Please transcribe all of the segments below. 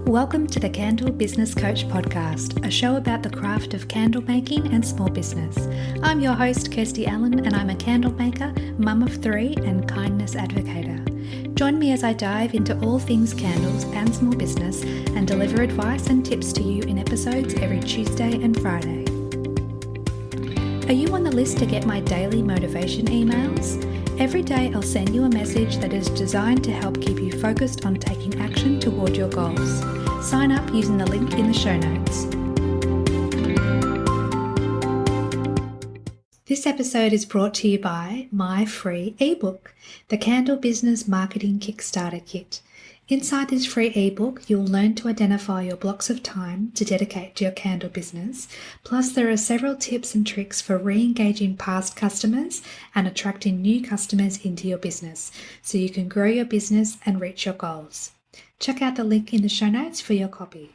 Welcome to the Candle Business Coach Podcast, a show about the craft of candle making and small business. I'm your host, Kirsty Allen, and I'm a candle maker, mum of three, and kindness advocator. Join me as I dive into all things candles and small business and deliver advice and tips to you in episodes every Tuesday and Friday. Are you on the list to get my daily motivation emails? Every day I'll send you a message that is designed to help keep you focused on taking action toward your goals. Sign up using the link in the show notes. This episode is brought to you by my free ebook, the Candle Business Marketing Kickstarter Kit. Inside this free ebook, you'll learn to identify your blocks of time to dedicate to your candle business. Plus, there are several tips and tricks for re-engaging past customers and attracting new customers into your business so you can grow your business and reach your goals. Check out the link in the show notes for your copy.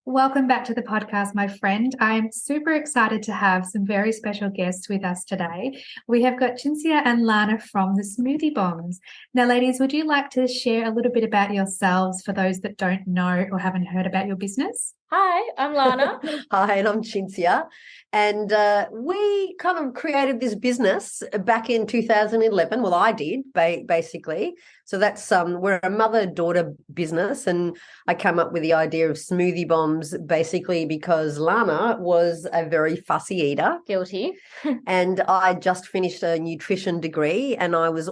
Welcome back to the podcast, my friend. I'm super excited to have some very special guests with us today. We have got Cinzia and Lana from the Smoothie Bombs. Now, ladies, would you like to share a little bit about yourselves for those that don't know or haven't heard about your business? Hi, I'm Lana. Hi, and I'm Cinzia. And we kind of created this business back in 2011. Well, I did, basically. So that's we're a mother-daughter business, and I came up with the idea of Smoothie Bombs basically because Lana was a very fussy eater. Guilty. And I just finished a nutrition degree, and I was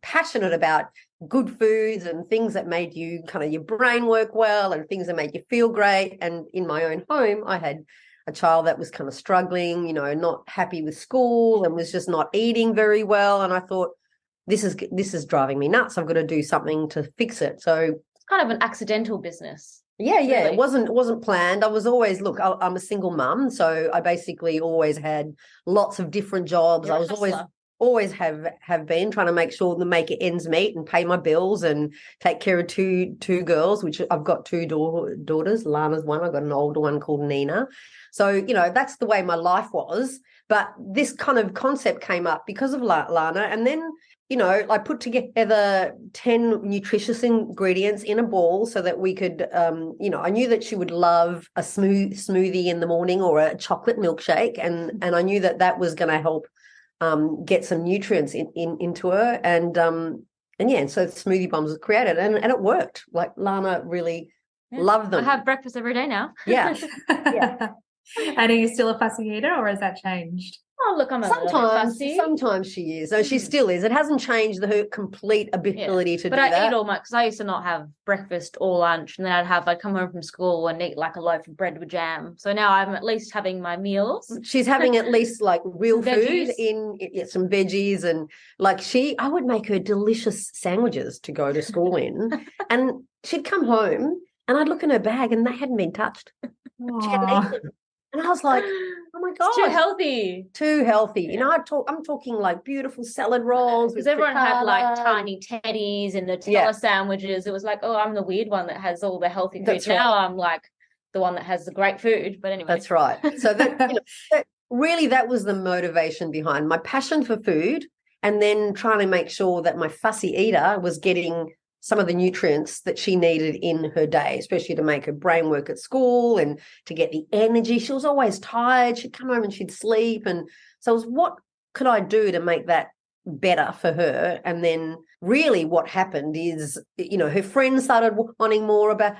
passionate about good foods and things that made you kind of your brain work well and things that made you feel great. And in my own home, I had a child that was kind of struggling, not happy with school and was just not eating very well. And I thought, this is driving me nuts. I've got to do something to fix it. So it's kind of an accidental business. Yeah. Really. It wasn't planned. I was always, I'm a single mum. So I basically always had lots of different jobs. You're I was always have been trying to make sure to make ends meet and pay my bills and take care of two girls, which I've got two daughters. Lana's one. I've got an older one called Nina. So, that's the way my life was. But this kind of concept came up because of Lana. And then, I put together 10 nutritious ingredients in a ball so that we could, I knew that she would love a smoothie in the morning or a chocolate milkshake. And I knew that was going to help get some nutrients into her. And so Smoothie Bombs was created and it worked. Like Lana really loved them. I have breakfast every day now. Yeah. Yeah. And are you still a fussy eater or has that changed? Oh, look, I'm a little bit fussy. Sometimes she is. So she still is. It hasn't changed her complete ability to do that. But I eat all because I used to not have breakfast or lunch, and then I'd come home from school and eat like a loaf of bread with jam. So now I'm at least having my meals. She's having at least like real food veggies. Some veggies, and I would make her delicious sandwiches to go to school in, and she'd come home and I'd look in her bag and they hadn't been touched. She hadn't eaten them. And I was like, oh my God. It's too healthy. Too healthy. I'm talking like beautiful salad rolls. Because everyone had like tiny teddies and Nutella sandwiches. It was like, oh, I'm the weird one that has all the healthy food. That's now right. I'm like the one that has the great food. But anyway. That's right. So that was the motivation behind my passion for food, and then trying to make sure that my fussy eater was getting some of the nutrients that she needed in her day, especially to make her brain work at school and to get the energy. She was always tired. She'd come home and she'd sleep. And so it was, what could I do to make that better for her? And then really what happened is, her friends started wanting more about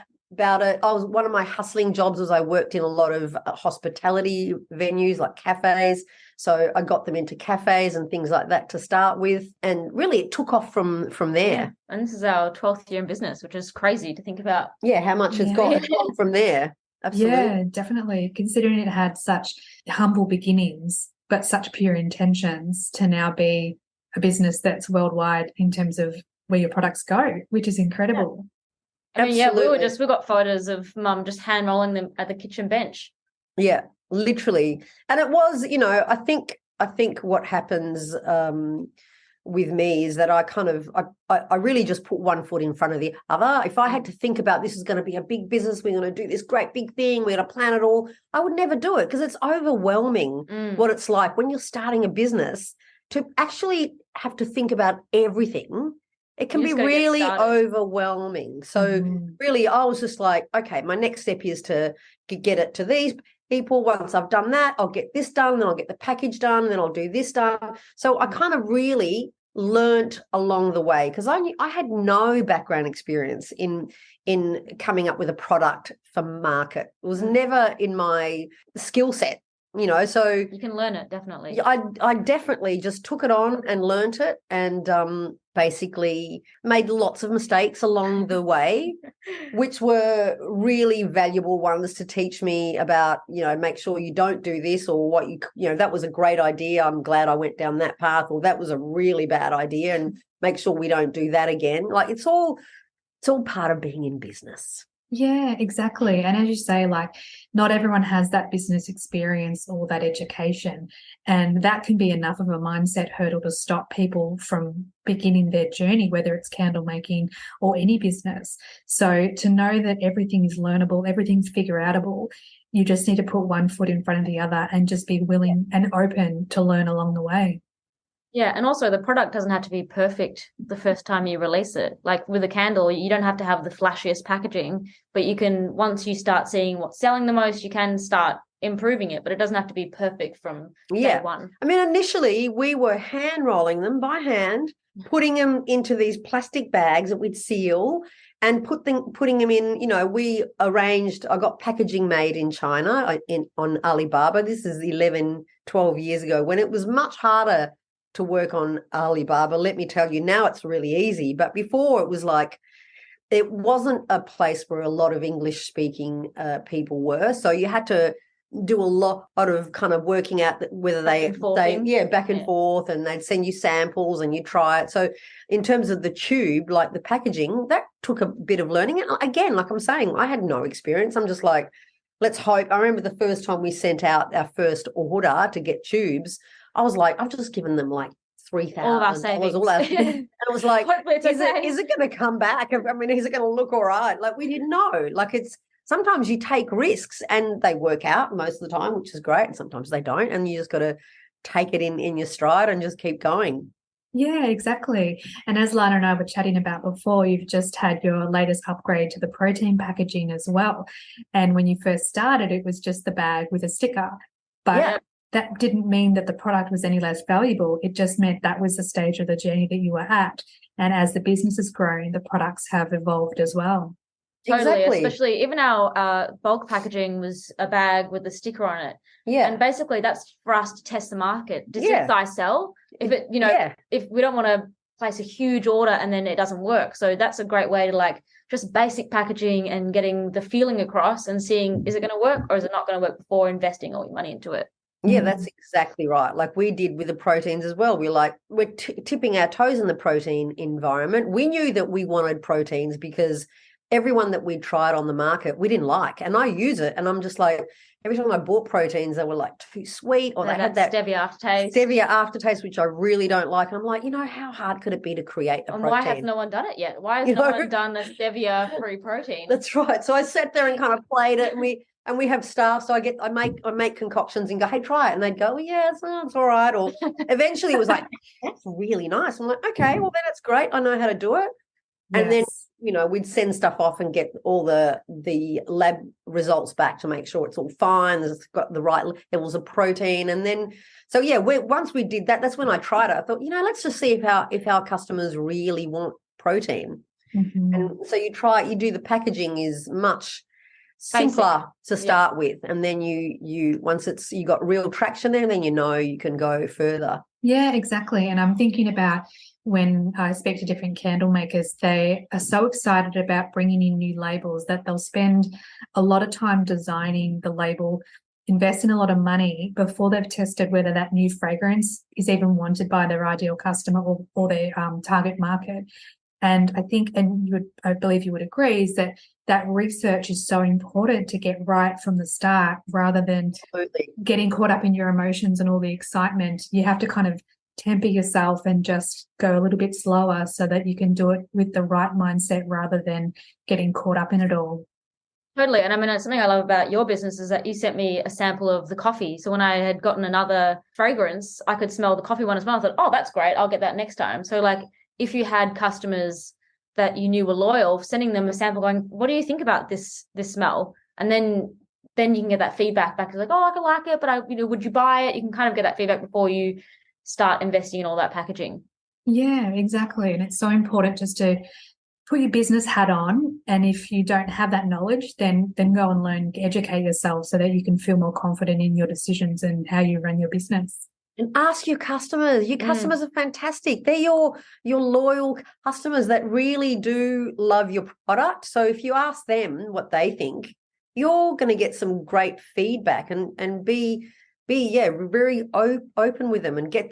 it. One of my hustling jobs was I worked in a lot of hospitality venues like cafes. So I got them into cafes and things like that to start with. And really it took off from there. Yeah. And this is our 12th year in business, which is crazy to think about. Yeah, how much has gone from there. Absolutely. Yeah, definitely. Considering it had such humble beginnings, but such pure intentions to now be a business that's worldwide in terms of where your products go, which is incredible. Yeah. We got photos of Mum just hand rolling them at the kitchen bench. Yeah, literally. And it was, I think what happens with me is that I really just put one foot in front of the other. If I had to think about this is going to be a big business, we're going to do this great big thing, we're going to plan it all, I would never do it because it's overwhelming what it's like when you're starting a business to actually have to think about everything it can You be just gotta get really started. overwhelming. So really, I was just like, okay, my next step is to get it to these people. Once I've done that, I'll get this done, then I'll get the package done, then I'll do this done. So I kind of really learnt along the way, because I had no background experience in coming up with a product for market. It was never in my skill set, so You can learn it, definitely. yeah, I definitely just took it on and learnt it, and basically made lots of mistakes along the way, which were really valuable ones to teach me about, make sure you don't do this, or what that was a great idea. I'm glad I went down that path, or that was a really bad idea, and make sure we don't do that again. Like it's all part of being in business. Yeah, exactly. And as you say, like not everyone has that business experience or that education, and that can be enough of a mindset hurdle to stop people from beginning their journey, whether it's candle making or any business. So to know that everything is learnable, everything's figure outable, you just need to put one foot in front of the other and just be willing and open to learn along the way. Yeah, and also the product doesn't have to be perfect the first time you release it. Like with a candle, you don't have to have the flashiest packaging, but you can, once you start seeing what's selling the most, you can start improving it, but it doesn't have to be perfect from day one. I mean, initially we were hand rolling them by hand, putting them into these plastic bags that we'd seal and putting them in, we arranged, I got packaging made in China on Alibaba. This is 11, 12 years ago, when it was much harder to work on Alibaba. Let me tell you, now it's really easy. But before, it was like, it wasn't a place where a lot of English speaking people were. So you had to do a lot of kind of working out whether back and forth, and they'd send you samples and you try it. So in terms of the tube, like the packaging, that took a bit of learning. And again, like I'm saying, I had no experience. I'm just like, let's hope. I remember the first time we sent out our first order to get tubes, I was like, I've just given them like $3,000. All our savings. And I was like, is it going to come back? I mean, is it going to look all right? Like, we didn't know. Like, sometimes you take risks and they work out most of the time, which is great. And sometimes they don't. And you just got to take it in your stride and just keep going. Yeah, exactly. And as Lana and I were chatting about before, you've just had your latest upgrade to the protein packaging as well. And when you first started, it was just the bag with a sticker. But that didn't mean that the product was any less valuable. It just meant that was the stage of the journey that you were at. And as the business has grown, the products have evolved as well. Totally, especially even our bulk packaging was a bag with a sticker on it. Yeah. And basically that's for us to test the market. Does it die sell? If it, if we don't want to place a huge order and then it doesn't work. So that's a great way to like just basic packaging and getting the feeling across and seeing, is it going to work or is it not going to work before investing all your money into it? Yeah, that's exactly right. Like we did with the proteins as well. We're tipping our toes in the protein environment. We knew that we wanted proteins because everyone that we tried on the market, we didn't like. And I use it and I'm just like, every time I bought proteins, they were like too sweet, or they had that stevia aftertaste, which I really don't like. And I'm like, how hard could it be to create a protein? Why has no one done it yet? Why has no one done a stevia-free protein? That's right. So I sat there and kind of played it, and we have staff. So I make concoctions and go, hey, try it. And they'd go, well, yeah, it's all right. Or eventually it was like, that's really nice. I'm like, okay, well, then it's great. I know how to do it. Yes. And then, we'd send stuff off and get all the lab results back to make sure it's all fine. It's got the right levels of protein. And then, so yeah, once we did that, that's when I tried it. I thought, let's just see if our customers really want protein. Mm-hmm. And so you do the packaging is much simpler to start with. And then you once you got real traction there, then you can go further. Yeah, exactly. And I'm thinking about when I speak to different candle makers, they are so excited about bringing in new labels that they'll spend a lot of time designing the label, invest in a lot of money before they've tested whether that new fragrance is even wanted by their ideal customer or their target market. And I think, I believe you would agree, is that research is so important to get right from the start, rather than getting caught up in your emotions and all the excitement. You have to kind of temper yourself and just go a little bit slower so that you can do it with the right mindset rather than getting caught up in it all. Totally. And I mean, something I love about your business is that you sent me a sample of the coffee. So when I had gotten another fragrance, I could smell the coffee one as well. I thought, oh, that's great. I'll get that next time. So like, if you had customers that you knew were loyal, sending them a sample going, what do you think about this smell? And then you can get that feedback back. It's like, oh, I can like it, but would you buy it? You can kind of get that feedback before you start investing in all that packaging. Yeah, exactly. And it's so important just to put your business hat on. And if you don't have that knowledge, then go and learn, educate yourself so that you can feel more confident in your decisions and how you run your business. And ask your customers. Your customers are fantastic. They're your loyal customers that really do love your product. So if you ask them what they think, you're going to get some great feedback and be very open with them and give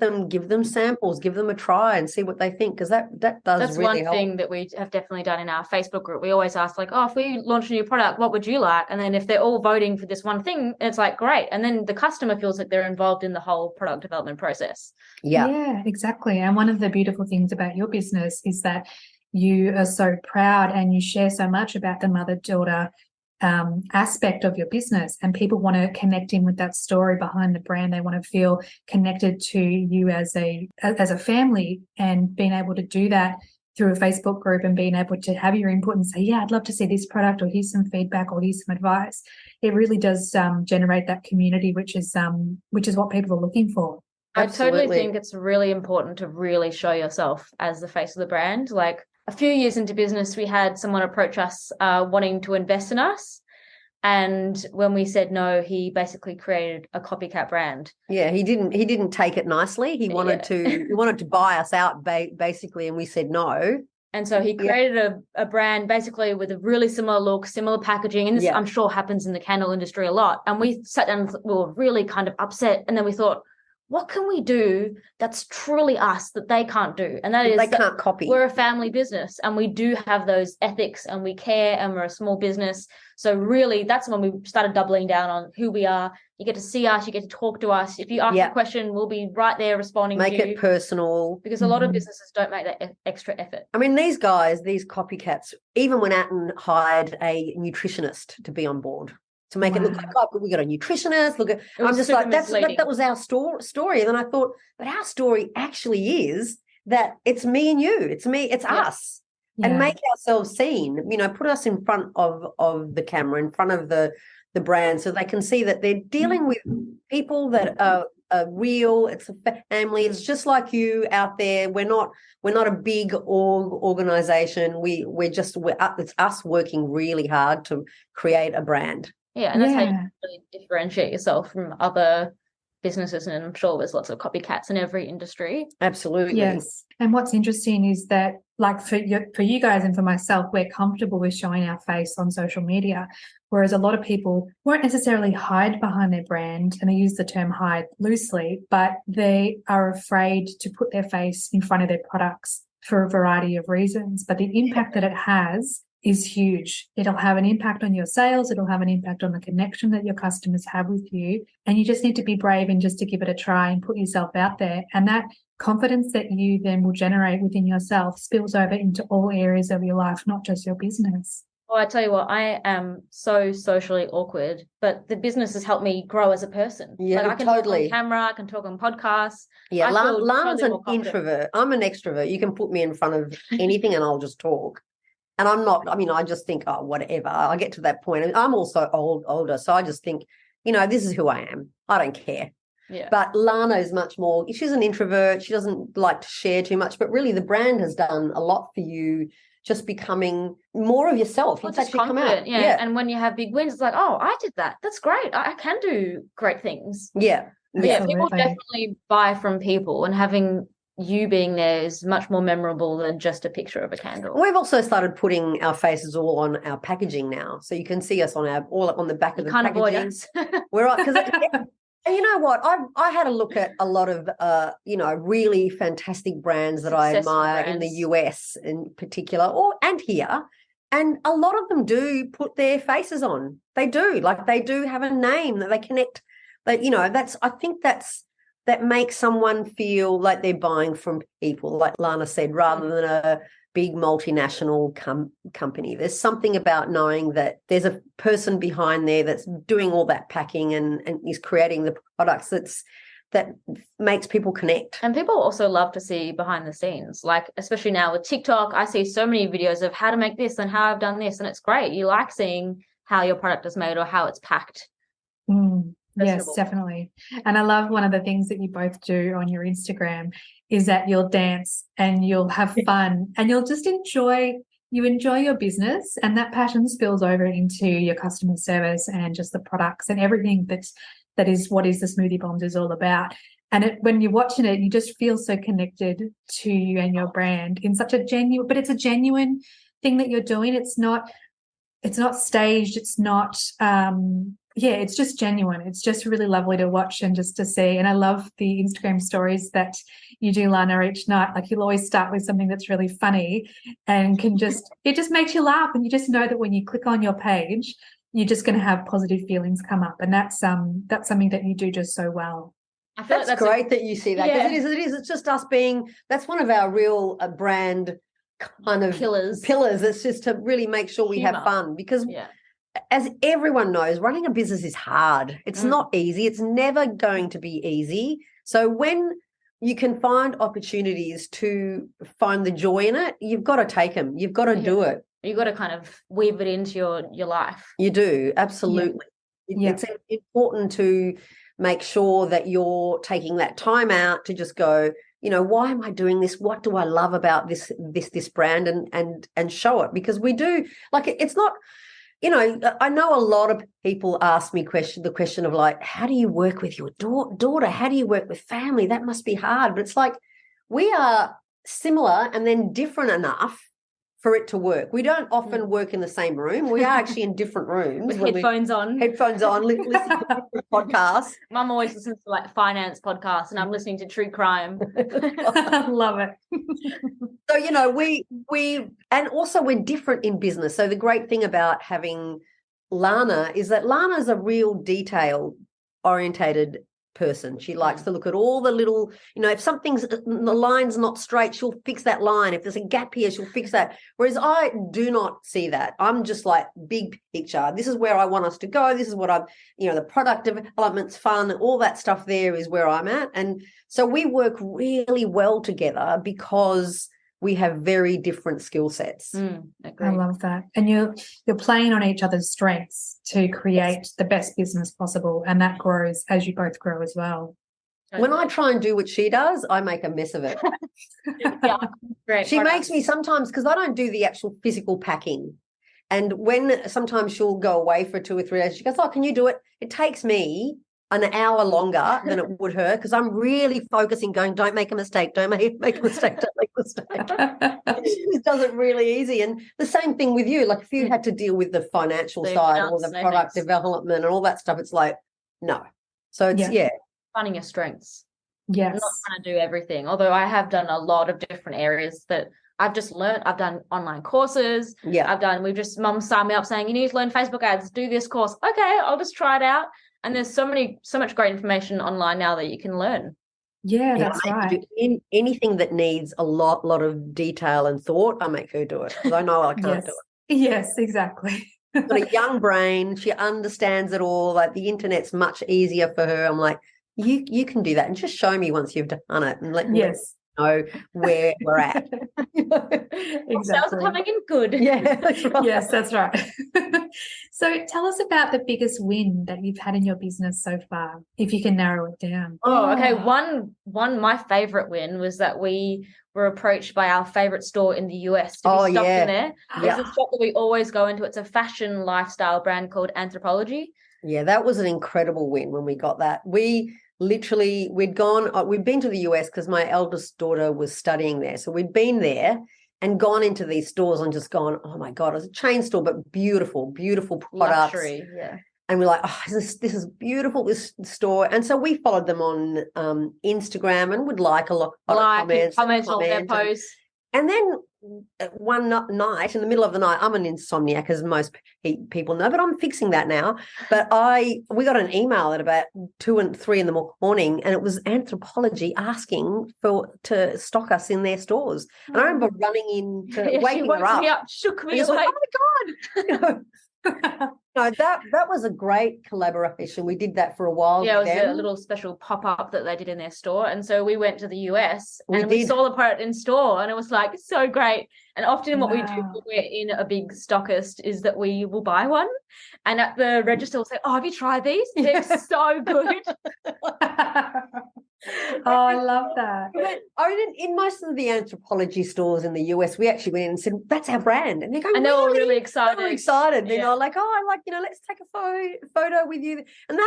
them samples, give them a try and see what they think, because that's really one thing that we have definitely done in our Facebook group. We always ask like, oh, if we launch a new product, what would you like? And then if they're all voting for this one thing, it's like, great. And then the customer feels like they're involved in the whole product development process. Yeah, exactly. And one of the beautiful things about your business is that you are so proud and you share so much about the mother-daughter aspect of your business, and people want to connect in with that story behind the brand. They want to feel connected to you as a family, and being able to do that through a Facebook group and being able to have your input and say, yeah, I'd love to see this product, or here's some feedback, or here's some advice. It really does generate that community, which is what people are looking for. Absolutely. I totally think it's really important to really show yourself as the face of the brand. Like, a few years into business, we had someone approach us wanting to invest in us. And when we said no, he basically created a copycat brand. Yeah, he didn't take it nicely. He wanted to buy us out basically, and we said no. And so he created a brand basically with a really similar look, similar packaging. And this I'm sure happens in the candle industry a lot. And we sat down and we were really kind of upset. And then we thought, what can we do that's truly us that they can't do? And that is they can't copy. We're a family business and we do have those ethics and we care and we're a small business. So really that's when we started doubling down on who we are. You get to see us, you get to talk to us. If you ask a question, we'll be right there responding to you. Make it personal. Because a lot of businesses don't make that extra effort. I mean, these guys, these copycats, even went out and hired a nutritionist to be on board, to make it look like, oh, we got a nutritionist. Look at, I'm just like, that was our story. And then I thought, but our story actually is that it's me and you. It's us. Yeah. And make ourselves seen, put us in front of the camera, in front of the brand, so they can see that they're dealing with people that are real. It's a family. It's just like you out there. We're not a big organization. It's us working really hard to create a brand. Yeah, and that's how you really differentiate yourself from other businesses, and I'm sure there's lots of copycats in every industry. Absolutely. Yes. And what's interesting is that, like for you guys and for myself, we're comfortable with showing our face on social media, whereas a lot of people won't necessarily hide behind their brand, and they use the term hide loosely, but they are afraid to put their face in front of their products for a variety of reasons. But the impact that it has is huge. It'll have an impact on your sales. It'll have an impact on the connection that your customers have with you. And you just need to be brave and just to give it a try and put yourself out there. And that confidence that you then will generate within yourself spills over into all areas of your life, not just your business. Well, I tell you what, I am so socially awkward, but the business has helped me grow as a person. Yeah, like I can talk on camera, I can talk on podcasts. Yeah, Lana's an introvert. I'm an extrovert. You can put me in front of anything and I'll just talk. And I'm not, I just think, oh, whatever. I get to that point. And I'm also older. So I just think, this is who I am. I don't care. Yeah. But Lana is much more, she's an introvert. She doesn't like to share too much. But really the brand has done a lot for you, just becoming more of yourself. It's actually come out. Yeah. And when you have big wins, it's like, oh, I did that. That's great. I can do great things. Yeah. Yeah. People definitely buy from people, and having you being there is much more memorable than just a picture of a candle. We've also started putting our faces all on our packaging now, so you can see us all on the back of the packaging. Avoid us. We're right, because you know what? I had a look at a lot of really fantastic brands that I admire in the US in particular, and here, and a lot of them do put their faces on. They do, like they do have a name that they connect. But I think that makes someone feel like they're buying from people, like Lana said, rather than a big multinational company. There's something about knowing that there's a person behind there that's doing all that packing and is creating the products that makes people connect. And people also love to see behind the scenes, like especially now with TikTok, I see so many videos of how to make this and how I've done this, and it's great. You like seeing how your product is made or how it's packed. Yes, definitely. And I love one of the things that you both do on your Instagram is that you'll dance and you'll have fun and you'll just enjoy your business, and that passion spills over into your customer service and just the products and everything that is what is the Smoothie Bombs is all about. And when you're watching it, you just feel so connected to you and your brand in such a genuine, but it's a genuine thing that you're doing. It's not staged. It's not, it's just genuine. It's just really lovely to watch and just to see. And I love the Instagram stories that you do, Lana, each night. Like you'll always start with something that's really funny and it just makes you laugh. And you just know that when you click on your page, you're just going to have positive feelings come up. And that's something that you do just so well. I feel that's great that you see that, because it is. It's just us being, that's one of our real brand kind of pillars. It's just to really make sure we have fun, because as everyone knows, running a business is hard. It's not easy. It's never going to be easy. So when you can find opportunities to find the joy in it, you've got to take them. You've got to do it. You've got to kind of weave it into your life. You do, absolutely. It's important to make sure that you're taking that time out to just go, why am I doing this? What do I love about this brand, and show it, because we do, like, it's not, I know a lot of people ask me the question of like, how do you work with your daughter? How do you work with family? That must be hard. But it's like, we are similar and then different enough for it to work. We don't often work in the same room. We are actually in different rooms. With headphones on, listen to different podcasts. Mum always listens to like finance podcasts, and I'm listening to true crime. Love it. So, we and also we're different in business. So the great thing about having Lana is that Lana's a real detail-orientated person. She likes to look at all the little, if the line's not straight, she'll fix that line. If there's a gap here, she'll fix that. Whereas I do not see that. I'm just like big picture. This is where I want us to go. This is what the product development's fun. All that stuff there is where I'm at. And so we work really well together because we have very different skill sets. I love that. And you're playing on each other's strengths to create the best business possible, and that grows as you both grow as well. When I try and do what she does, I make a mess of it. Great. She makes me sometimes, because I don't do the actual physical packing. And when sometimes she'll go away for 2 or 3 days, she goes, "Oh, can you do it?" It takes me an hour longer than it would her, because I'm really focusing, going, don't make a mistake, don't make a mistake, don't make a mistake. She does it really easy. And the same thing with you. Like if you had to deal with the financial side or the product development and all that stuff, it's like, no. So it's, finding your strengths. Yes. I'm not trying to do everything, although I have done a lot of different areas that I've just learned. I've done online courses. Mum signed me up saying, you need to learn Facebook ads, do this course. Okay, I'll just try it out. And there's so much great information online now that you can learn. Yeah, that's right. Anything that needs a lot of detail and thought, I make her do it, because I know I can't do it. Yes, exactly. She's got a young brain. She understands it all. Like the internet's much easier for her. I'm like, you can do that, and just show me once you've done it, and let me know where we're at. Exactly. Sales are coming in good. Yeah, that's right. Yes, that's right. So tell us about the biggest win that you've had in your business so far, if you can narrow it down. Oh, okay. One my favorite win was that we were approached by our favorite store in the US to be stocked in there. There's a shop that we always go into. It's a fashion lifestyle brand called Anthropology. Yeah, that was an incredible win when we got that. We'd been to the US because my eldest daughter was studying there. So we'd been there and gone into these stores and just gone, oh my God, it was a chain store, but beautiful, beautiful products. Luxury, yeah. And we're like, oh, this is beautiful, this store. And so we followed them on Instagram and would like a lot of comments on their posts. And then one night, in the middle of the night, I'm an insomniac, as most people know, but I'm fixing that now. But we got an email at about 2 and 3 in the morning, and it was Anthropology asking to stock us in their stores. And I remember running in, waking her up. Me up, shook me like, oh my God. No, that was a great collaboration. We did that for a while. Yeah, it was a little special pop-up that they did in their store. And so we went to the US and we saw the product in store, and it was like so great. And often what we do when we're in a big stockist is that we will buy one, and at the register we'll say, "Oh, have you tried these? They're so good." Oh, I love that. In most of the anthropology stores in the US, we actually went in and said, "That's our brand," and they go, and they're all really excited. They were excited. You know, like, "Oh, I like, let's take a photo with you," and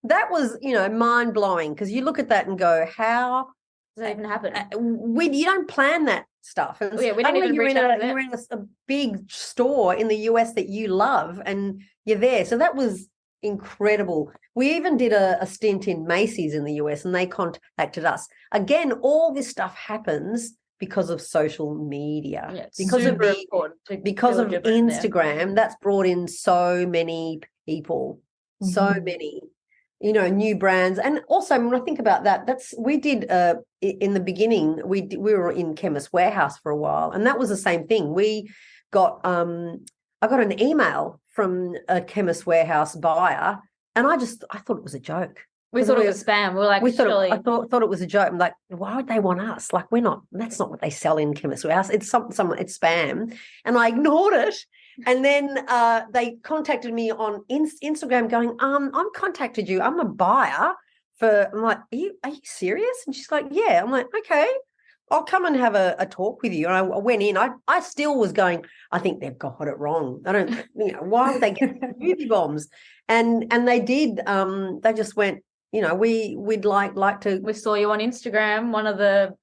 that was, mind blowing, because you look at that and go, "How does that even happen?" You don't plan that stuff. And we don't even reach out to them. You're in a big store in the US that you love, and you're there. So that was incredible. We even did a stint in Macy's in the US, and they contacted us. Again, all this stuff happens because of social media, because of Instagram. That's brought in so many people, so many, new brands. And also, when I think about that, we did in the beginning, we were in Chemist Warehouse for a while, and that was the same thing. We got I got an email from a Chemist Warehouse buyer, and I thought it was a joke. We thought it was spam. We were like, I thought it was a joke. I'm like, why would they want us? Like, we're not. That's not what they sell in Chemist Warehouse. It's it's spam, and I ignored it. And then they contacted me on Instagram, going, I've contacted you. I'm a buyer for. I'm like, are you serious? And she's like, yeah. I'm like, okay, I'll come and have a talk with you. And I went in. I still was going, I think they've got it wrong. I don't, why would they get Smoothie Bombs? And they did. They just went, we'd like to. We saw you on Instagram. One of the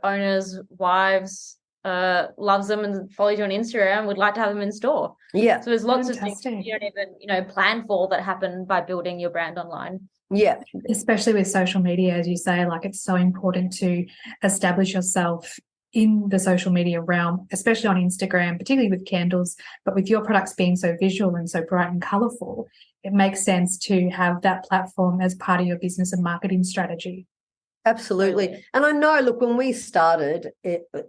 owners' wives loves them and follows you on Instagram. Would like to have them in store. Yeah. So there's lots of things you don't even plan for that happen by building your brand online. Yeah. Especially with social media, as you say, like, it's so important to establish yourself in the social media realm, especially on Instagram, particularly with candles, but with your products being so visual and so bright and colourful, it makes sense to have that platform as part of your business and marketing strategy. Absolutely. And I know, look, when we started,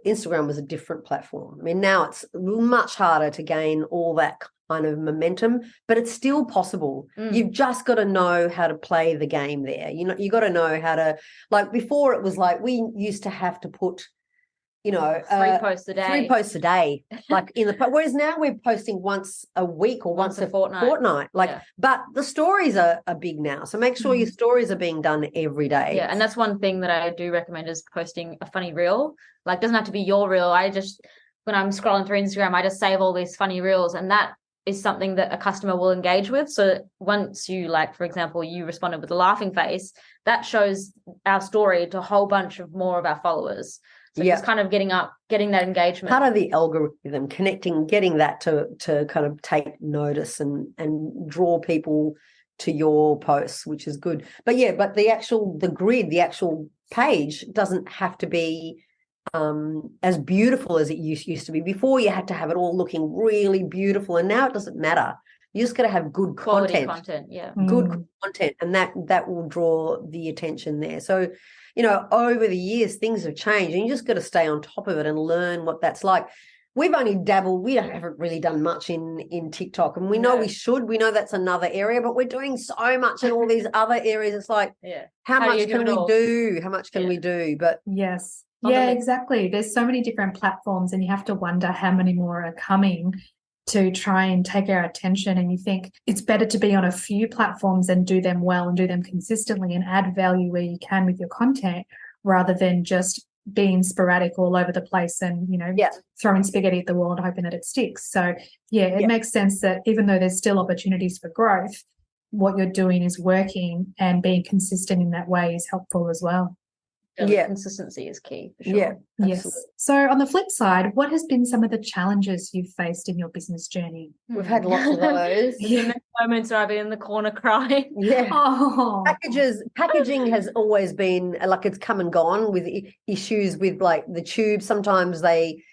Instagram was a different platform. I mean, now it's much harder to gain all that kind of momentum, but it's still possible. You've just got to know how to play the game there. You got to know how to, like, before it was like we used to have to put, 3 posts a day. 3 posts a day, like whereas now we're posting once a week or once a fortnight. But the stories are big now. So make sure your stories are being done every day. Yeah. And that's one thing that I do recommend, is posting a funny reel. Like, doesn't have to be your reel. When I'm scrolling through Instagram, I just save all these funny reels, and that is something that a customer will engage with. So once you, like, for example, you responded with a laughing face, that shows our story to a whole bunch of more of our followers. So just kind of getting that engagement. Part of the algorithm, getting that to kind of take notice and draw people to your posts, which is good. But the grid, the actual page doesn't have to be as beautiful as it used to be. Before, you had to have it all looking really beautiful, and now it doesn't matter. You just got to have good quality content, good content, and that will draw the attention there. So, over the years, things have changed, and you just got to stay on top of it and learn what that's like. We've only dabbled. We haven't really done much in TikTok, and we know we should. We know that's another area, but we're doing so much in all these other areas. It's like, how much can we do? How much can we do? But yes. Yeah, exactly. There's so many different platforms, and you have to wonder how many more are coming to try and take our attention. And you think it's better to be on a few platforms and do them well and do them consistently and add value where you can with your content, rather than just being sporadic all over the place and, throwing spaghetti at the wall and hoping that it sticks. So, it makes sense that even though there's still opportunities for growth, what you're doing is working, and being consistent in that way is helpful as well. Consistency is key, for sure. Yes. So on the flip side, what has been some of the challenges you've faced in your business journey? We've had lots of those. Moments where I've been in the corner crying. Yeah. Packaging has always been, like, it's come and gone with issues with, like, the tubes. Sometimes they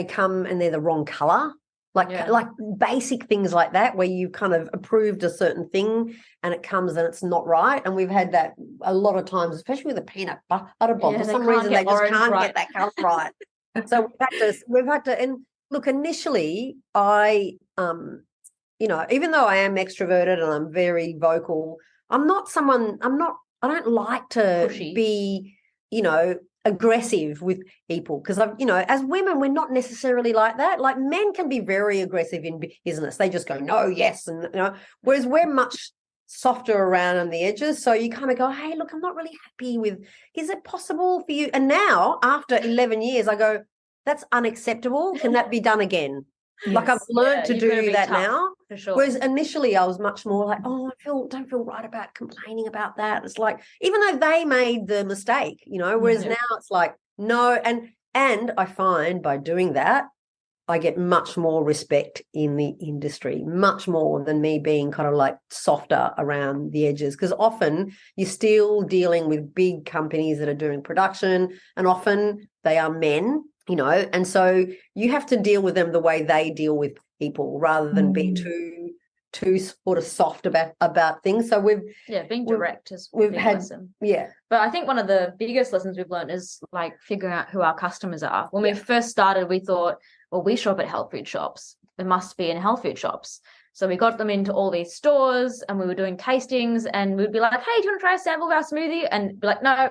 come and they're the wrong color. Like basic things like that, where you kind of approved a certain thing and it comes and it's not right. And we've had that a lot of times, especially with the peanut butter bomb. For some reason, they just can't get that color right. So we've had to. And look, initially, I even though I am extroverted and I'm very vocal, I don't like to pushy. be, aggressive with people because as women, we're not necessarily like that. Like men can be very aggressive in business. They just go, no, yes. And, whereas we're much softer around on the edges. So you kind of go, hey, look, I'm not really happy with, is it possible for you? And now after 11 years, I go, that's unacceptable. Can that be done again? Yes. Like I've learned to do that now. For sure. Whereas initially I was much more like, oh, don't feel right about complaining about that. It's like, even though they made the mistake, whereas now it's like, no. And I find by doing that, I get much more respect in the industry, much more than me being kind of like softer around the edges. Because often you're still dealing with big companies that are doing production, and often they are men, and so you have to deal with them the way they deal with people rather than be too sort of soft about things. So being direct is a big lesson. Yeah. But I think one of the biggest lessons we've learned is like figuring out who our customers are. When we first started, we thought, well, we shop at health food shops. It must be in health food shops. So we got them into all these stores and we were doing tastings and we'd be like, hey, do you want to try a sample of our smoothie? And be like, no,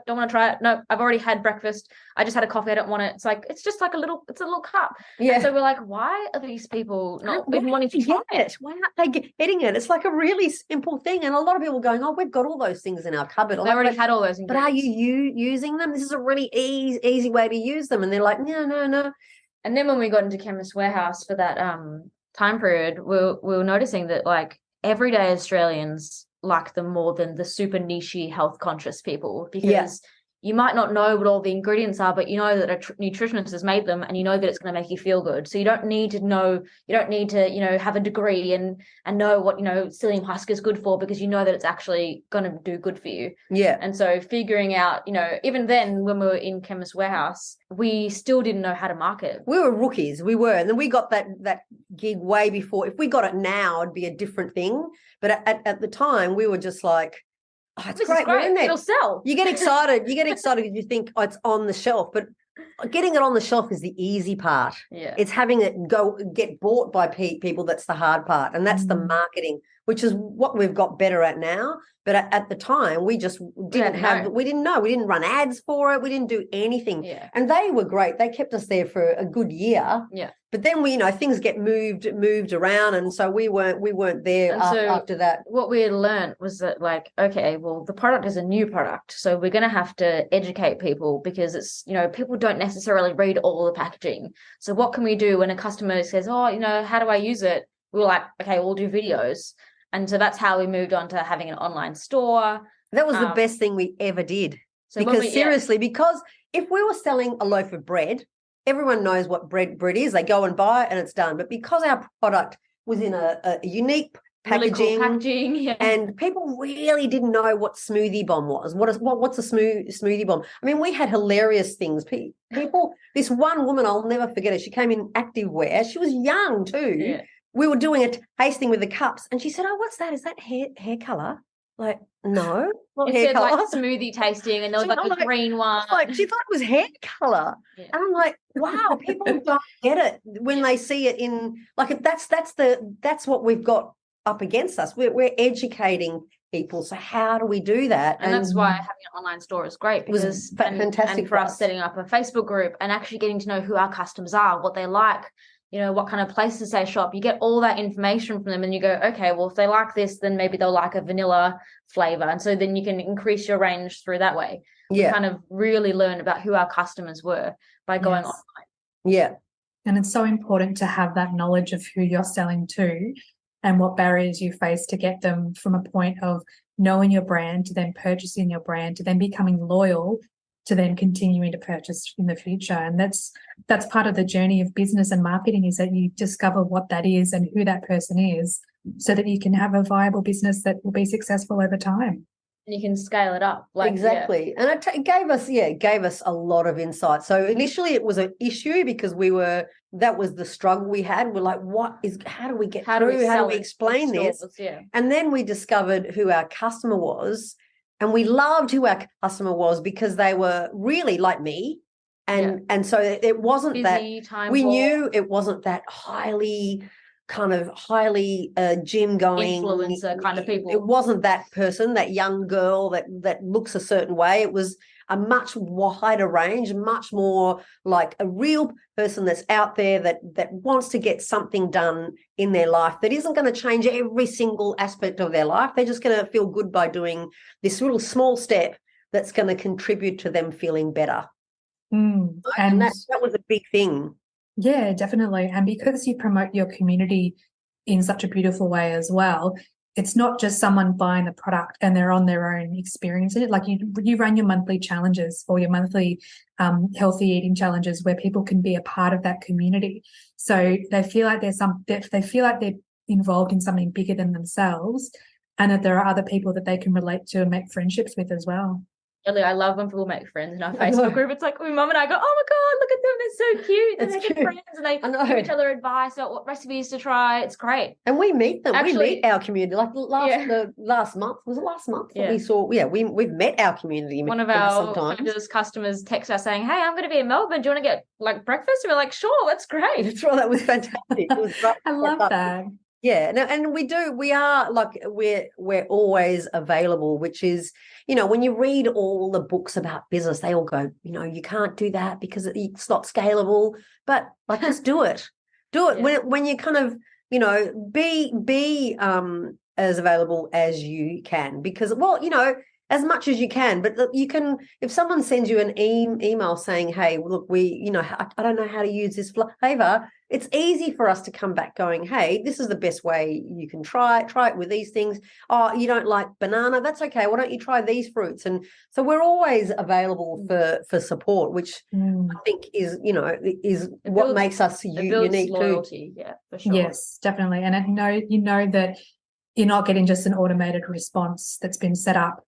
don't want to try it. No, I've already had breakfast. I just had a coffee. I don't want it. It's like, it's just like a little cup. Yeah. And so we're like, why are these people not even wanting to try it? Why aren't they getting it? It's like a really simple thing. And a lot of people are going, oh, we've got all those things in our cupboard. They already had all those ingredients. But are you using them? This is a really easy way to use them. And they're like, no. And then when we got into Chemist Warehouse for that time period, we were noticing that like everyday Australians like them more than the super niche health conscious people, because you might not know what all the ingredients are, but you know that a nutritionist has made them and you know that it's going to make you feel good. So you don't need to have a degree and know what, psyllium husk is good for, because you know that it's actually going to do good for you. Yeah. And so figuring out, even then when we were in Chemist Warehouse, we still didn't know how to market. We were rookies. We were. And then we got that gig way before. If we got it now, it'd be a different thing. But at the time, we were just like, oh, it's great. Isn't it? It'll sell. You get excited. Because you think, oh, it's on the shelf. But getting it on the shelf is the easy part. Yeah. It's having it get bought by people that's the hard part. And that's the marketing, which is what we've got better at now. But at the time, we just didn't know. We didn't know. We didn't run ads for it. We didn't do anything. Yeah. And they were great. They kept us there for a good year. Yeah. But then things get moved around, and so we weren't there after that. What we had learned was that, like, okay, well, the product is a new product, so we're going to have to educate people, because it's people don't necessarily read all the packaging. So what can we do when a customer says, oh, how do I use it? We were like, okay, we'll do videos. And so that's how we moved on to having an online store. That was the best thing we ever did. So because if we were selling a loaf of bread, everyone knows what bread is. They go and buy it and it's done. But because our product was in a unique packaging, really cool packaging, and people really didn't know what Smoothie Bomb was. What's a Smoothie Bomb? I mean, we had hilarious things. People, this one woman, I'll never forget it. She came in activewear. She was young too. Yeah. We were doing a tasting with the cups, and she said, "Oh, what's that? Is that hair color?" Like, no, not it hair said color. Like smoothie tasting, and there was like a green one. Like, she thought it was hair color, and I'm like, wow, people don't get it when they see it in like that's what we've got up against us. We're educating people. So how do we do that? And that's why having an online store is great, because it was fantastic and for us setting up a Facebook group and actually getting to know who our customers are, what they like. What kind of places they shop. You get all that information from them and you go, okay, well, if they like this, then maybe they'll like a vanilla flavor. And so then you can increase your range through that way. Yeah. We kind of really learn about who our customers were by going online. Yeah. And it's so important to have that knowledge of who you're selling to and what barriers you face to get them from a point of knowing your brand to then purchasing your brand to then becoming loyal to then continuing to purchase in the future. And that's part of the journey of business and marketing, is that you discover what that is and who that person is, so that you can have a viable business that will be successful over time. And you can scale it up. Exactly. Yeah. And it gave us a lot of insight. So initially it was an issue because that was the struggle we had. We're like, how do we get through? How do we explain this? Yeah. And then we discovered who our customer was. And we loved who our customer was because they were really like me. And so it wasn't busy, that we knew it wasn't that highly kind of highly gym going influencer kind of people. It wasn't that person, that young girl that looks a certain way. It was a much wider range, much more like a real person that's out there that wants to get something done in their life that isn't going to change every single aspect of their life. They're just going to feel good by doing this little small step that's going to contribute to them feeling better. And that was a big thing. Yeah, definitely. And because you promote your community in such a beautiful way as well, it's not just someone buying the product and they're on their own experience in it. Like you run your monthly challenges or your monthly healthy eating challenges where people can be a part of that community. So they feel like they feel like they're involved in something bigger than themselves, and that there are other people that they can relate to and make friendships with as well. I love when people make friends in our Facebook group. It's like my mum and I go, oh my God, look at them. They're so cute. They're making friends and they give each other advice about what recipes to try. It's great. And we meet them. Actually, we meet our community. Like last month, was it last month that we saw? Yeah, we've met our community. One of our fabulous customers texts us saying, hey, I'm going to be in Melbourne. Do you want to get like breakfast? And we're like, sure, that's great. That's right. That was fantastic. It was great. I love that. Yeah, and we are like we're always available, which is, when you read all the books about business, they all go, you can't do that because it's not scalable, but like just do it. Yeah. When you kind of, be as available as you can, because as much as you can, but you can, if someone sends you an email saying, hey, look, I don't know how to use this flavor, it's easy for us to come back going, hey, this is the best way you can try it with these things. Oh, you don't like banana? That's okay. Why don't you try these fruits? And so we're always available for support, which I think is what makes us unique loyalty, too. Yeah, for sure. Yes, definitely. And you know that you're not getting just an automated response that's been set up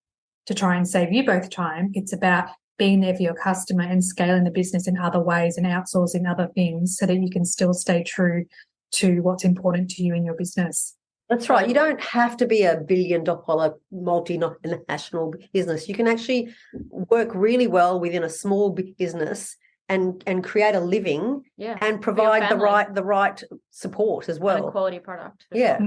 to try and save you both time. It's about being there for your customer and scaling the business in other ways and outsourcing other things so that you can still stay true to what's important to you in your business. That's right. You don't have to be a $1 billion multinational business. You can actually work really well within a small business and create a living and provide the right support as well. And a quality product. Yeah.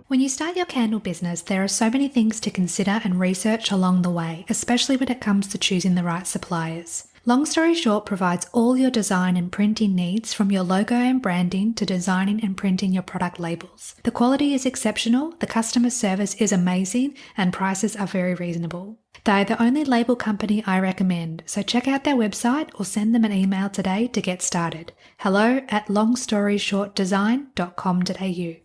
When you start your candle business, there are so many things to consider and research along the way, especially when it comes to choosing the right suppliers. Long Story Short provides all your design and printing needs, from your logo and branding to designing and printing your product labels. The quality is exceptional, the customer service is amazing, and prices are very reasonable. They're the only label company I recommend, so check out their website or send them an email today to get started. hello@longstoryshortdesign.com.au.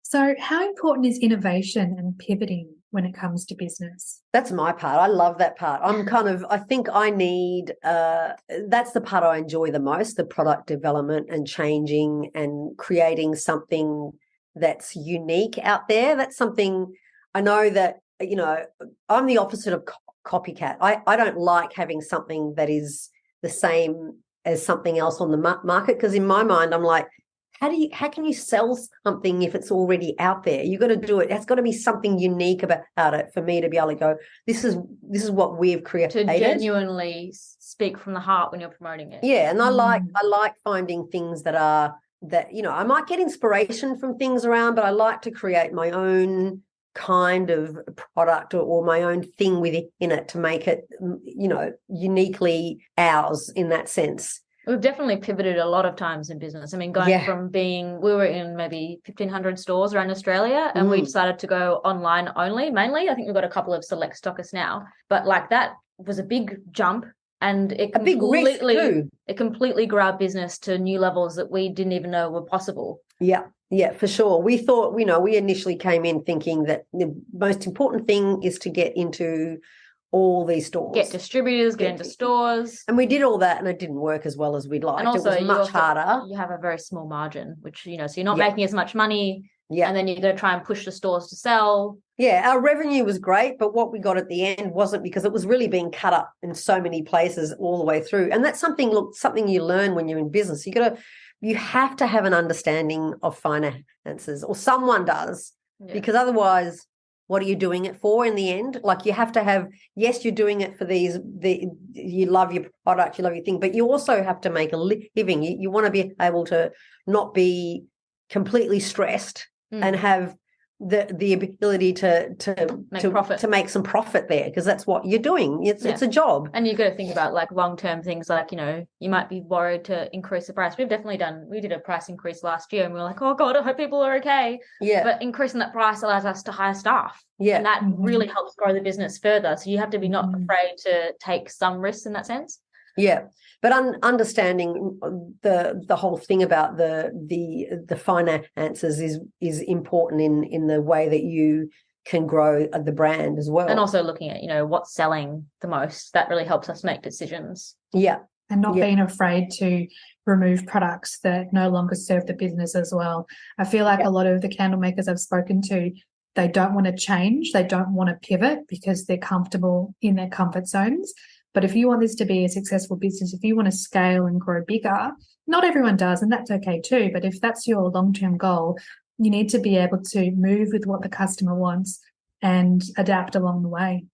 So how important is innovation and pivoting when it comes to business? That's my part. I love that part. I think I need, that's the part I enjoy the most, the product development and changing and creating something that's unique out there. That's something I know that, I'm the opposite of copycat. I don't like having something that is the same as something else on the market, because in my mind, I'm like, how can you sell something if it's already out there? You got to do it. It's got to be something unique about it for me to be able to go, this is what we've created. To genuinely speak from the heart when you're promoting it. Yeah, and I like finding things that I might get inspiration from things around, but I like to create my own kind of product or my own thing within it to make it, uniquely ours in that sense. We've definitely pivoted a lot of times in business. I mean, going from we were in maybe 1,500 stores around Australia, and we decided to go online only, mainly. I think we've got a couple of select stockists now, but like that was a big jump, and it completely grew our business to new levels that we didn't even know were possible. Yeah, for sure. We thought, we initially came in thinking that the most important thing is to get into all these stores. Get distributors, get into stores. And we did all that, and it didn't work as well as we'd liked. And also, it was much harder. You have a very small margin, which, so you're not making as much money. Yeah. And then you're going to try and push the stores to sell. Yeah, our revenue was great, but what we got at the end wasn't, because it was really being cut up in so many places all the way through. And that's something you learn when you're in business. You have to have an understanding of finances, or someone does, because otherwise what are you doing it for in the end? Like, you have to have, yes, you're doing it for you love your product, you love your thing, but you also have to make a living. You want to be able to not be completely stressed and have the ability to make some profit there, because that's what you're doing. It's a job. And you've got to think about like long-term things, like, you know, you might be worried to increase the price. We did a price increase last year and we were like, oh God, I hope people are okay. Yeah. But increasing that price allows us to hire staff. Yeah. And that really helps grow the business further. So you have to be not afraid to take some risks in that sense. Yeah, but understanding the whole thing about the finances is important in the way that you can grow the brand as well. And also looking at, you know, what's selling the most. That really helps us make decisions. Yeah. And not being afraid to remove products that no longer serve the business as well. I feel like a lot of the candle makers I've spoken to, they don't want to change. They don't want to pivot because they're comfortable in their comfort zones. But if you want this to be a successful business, if you want to scale and grow bigger, not everyone does, and that's okay too. But if that's your long-term goal, you need to be able to move with what the customer wants and adapt along the way.